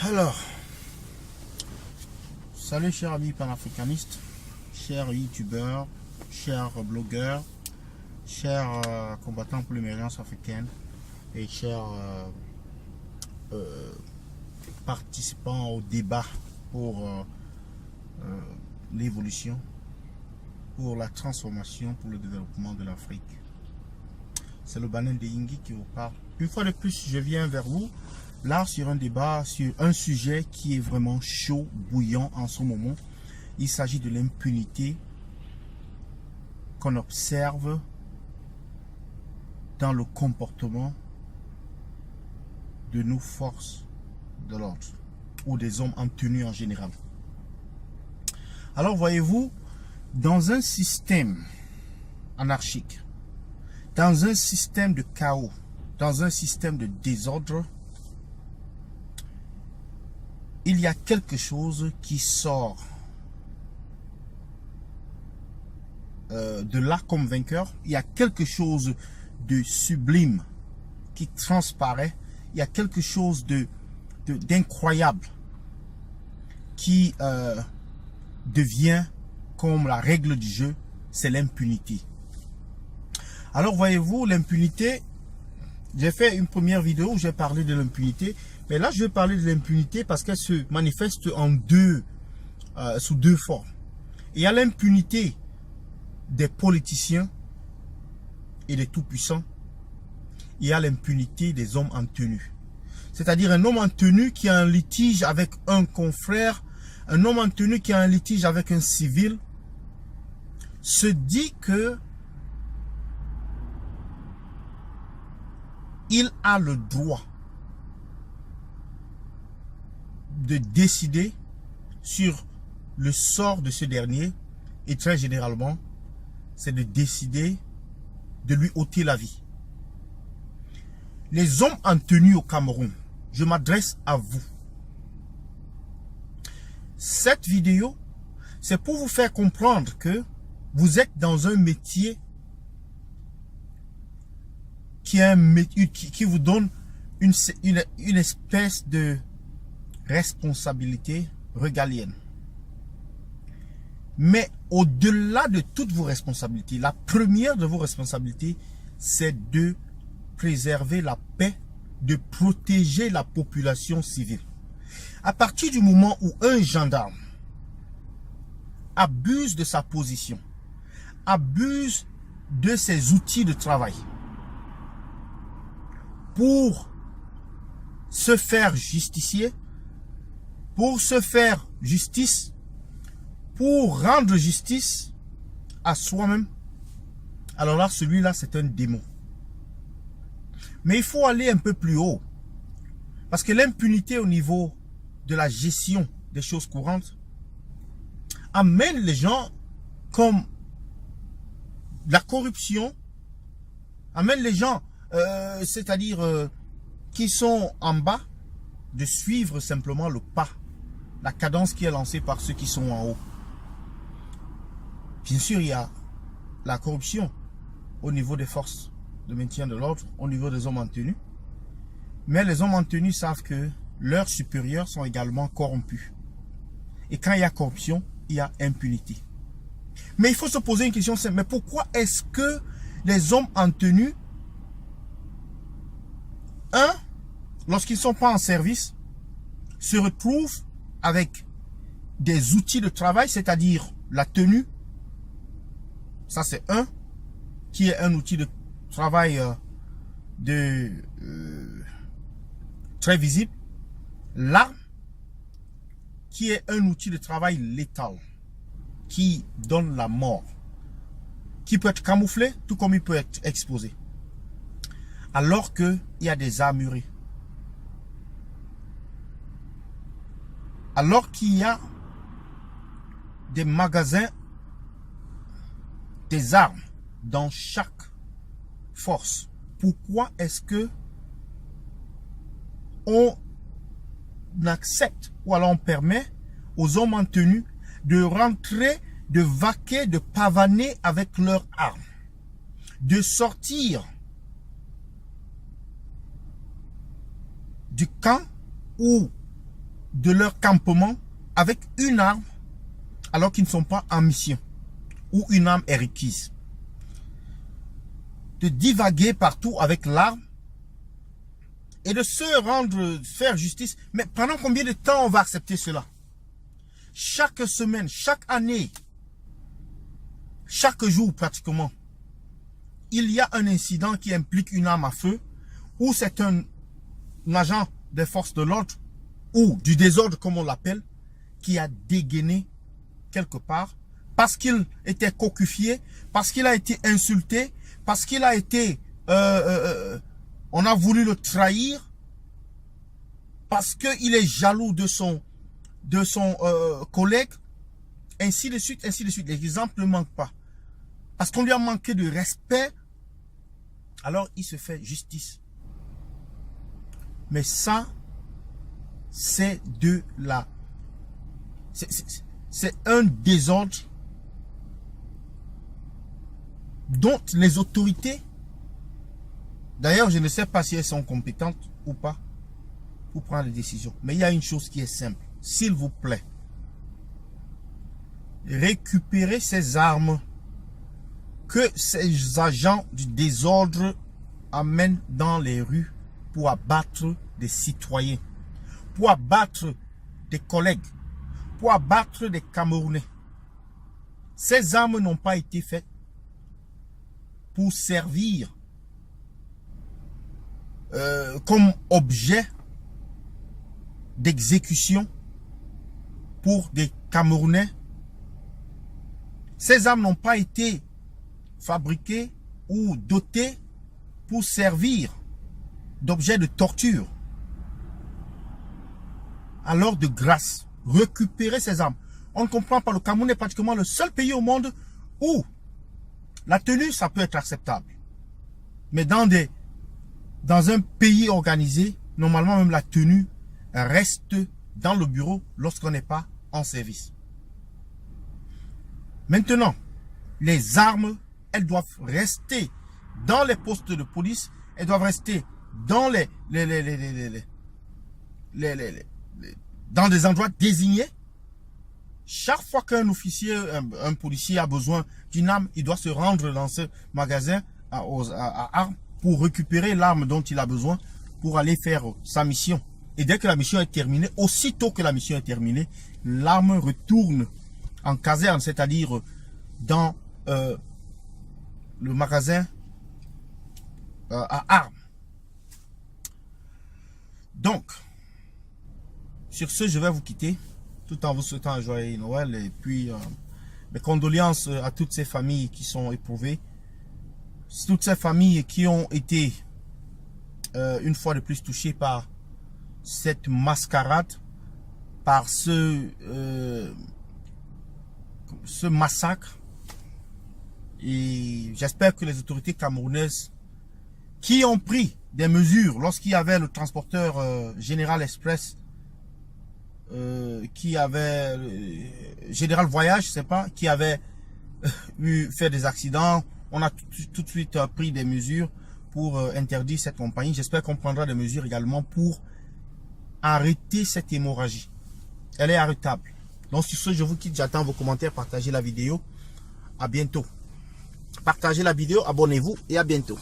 Alors, salut chers amis panafricanistes, chers youtubeurs, chers blogueurs, chers combattants pour l'émergence africaine et chers participants au débat pour l'évolution, pour la transformation, pour le développement de l'Afrique. C'est le Banen de Yingui qui vous parle. Une fois de plus, je viens vers vous, là, sur un débat, sur un sujet qui est vraiment chaud, bouillant en ce moment. Il s'agit de l'impunité qu'on observe dans le comportement de nos forces de l'ordre ou des hommes en tenue en général. Alors, voyez-vous, dans un système anarchique, dans un système de chaos, dans un système de désordre, il y a quelque chose qui sort de là comme vainqueur. Il y a quelque chose de sublime qui transparaît. Il y a quelque chose d'incroyable qui devient comme la règle du jeu, c'est l'impunité. Alors voyez-vous, l'impunité, j'ai fait une première vidéo où j'ai parlé de l'impunité, mais là je vais parler de l'impunité parce qu'elle se manifeste sous deux formes. Il y a l'impunité des politiciens et des tout-puissants. Il y a l'impunité des hommes en tenue. C'est-à-dire un homme en tenue qui a un litige avec un confrère, un homme en tenue qui a un litige avec un civil, se dit que il a le droit de décider sur le sort de ce dernier et très généralement, c'est de décider de lui ôter la vie. Les hommes en tenue au Cameroun, je m'adresse à vous. Cette vidéo, c'est pour vous faire comprendre que vous êtes dans un métier qui vous donne une espèce de responsabilité régalienne. Mais au-delà de toutes vos responsabilités, la première de vos responsabilités, c'est de préserver la paix, de protéger la population civile. À partir du moment où un gendarme abuse de sa position, abuse de ses outils de travail, pour se faire justicier, pour se faire justice, pour rendre justice à soi-même, alors là, celui-là, c'est un démon. Mais il faut aller un peu plus haut. Parce que l'impunité au niveau de la gestion des choses courantes amène les gens comme la corruption, amène les gens c'est-à-dire qui sont en bas, de suivre simplement le pas, la cadence qui est lancée par ceux qui sont en haut. Bien sûr, il y a la corruption au niveau des forces de maintien de l'ordre, au niveau des hommes en tenue. Mais les hommes en tenue savent que leurs supérieurs sont également corrompus. Et quand il y a corruption, il y a impunité. Mais il faut se poser une question simple. Mais pourquoi est-ce que les hommes en tenue, lorsqu'ils ne sont pas en service, se retrouvent avec des outils de travail, c'est-à-dire la tenue. Ça, c'est qui est un outil de travail très visible. L'arme, qui est un outil de travail létal, qui donne la mort, qui peut être camouflé, tout comme il peut être exposé. Alors qu'il y a des armureries. Alors qu'il y a des magasins, des armes dans chaque force. Pourquoi est-ce que on accepte ou alors on permet aux hommes en tenue de rentrer, de vaquer, de pavaner avec leurs armes, de sortir du camp où de leur campement avec une arme alors qu'ils ne sont pas en mission ou une arme est requise. De divaguer partout avec l'arme et de se rendre, faire justice. Mais pendant combien de temps on va accepter cela? Chaque semaine, chaque année, chaque jour pratiquement, il y a un incident qui implique une arme à feu ou c'est un agent des forces de l'ordre ou du désordre comme on l'appelle qui a dégainé quelque part parce qu'il était cocufié, parce qu'il a été insulté, parce qu'il a été on a voulu le trahir, parce qu'il est jaloux de son collègue, ainsi de suite, ainsi de suite. Les exemples ne manquent pas. Parce qu'on lui a manqué de respect, alors il se fait justice. Mais ça, c'est de la... C'est un désordre dont les autorités, d'ailleurs, je ne sais pas si elles sont compétentes ou pas pour prendre des décisions. Mais il y a une chose qui est simple. S'il vous plaît, récupérez ces armes que ces agents du désordre amènent dans les rues pour abattre des citoyens, pour abattre des collègues, pour abattre des Camerounais. Ces armes n'ont pas été faites pour servir comme objet d'exécution pour des Camerounais. Ces armes n'ont pas été fabriquées ou dotées pour servir d'objet de torture. Alors de grâce, récupérer ces armes. On ne comprend pas, le Cameroun est pratiquement le seul pays au monde où la tenue, ça peut être acceptable. Mais dans un pays organisé, normalement même la tenue reste dans le bureau lorsqu'on n'est pas en service. Maintenant, les armes, elles doivent rester dans les postes de police, elles doivent rester dans dans des endroits désignés. Chaque fois qu'un officier, un policier a besoin d'une arme, il doit se rendre dans ce magasin à armes pour récupérer l'arme dont il a besoin pour aller faire sa mission. Et dès que la mission est terminée, aussitôt que la mission est terminée, l'arme retourne en caserne, c'est-à-dire dans le magasin à armes. Donc, sur ce, je vais vous quitter, tout en vous souhaitant un joyeux Noël et puis mes condoléances à toutes ces familles qui sont éprouvées, toutes ces familles qui ont été une fois de plus touchées par cette mascarade, par ce massacre. Et j'espère que les autorités camerounaises qui ont pris des mesures lorsqu'il y avait le transporteur Général Express, qui avait Général Voyage, je sais pas, qui avait fait des accidents, on a tout de suite pris des mesures pour interdire cette compagnie. J'espère qu'on prendra des mesures également pour arrêter cette hémorragie. Elle est arrêtable. Donc sur ce, je vous quitte, j'attends vos commentaires, partagez la vidéo. À bientôt. Partagez la vidéo, abonnez-vous et à bientôt.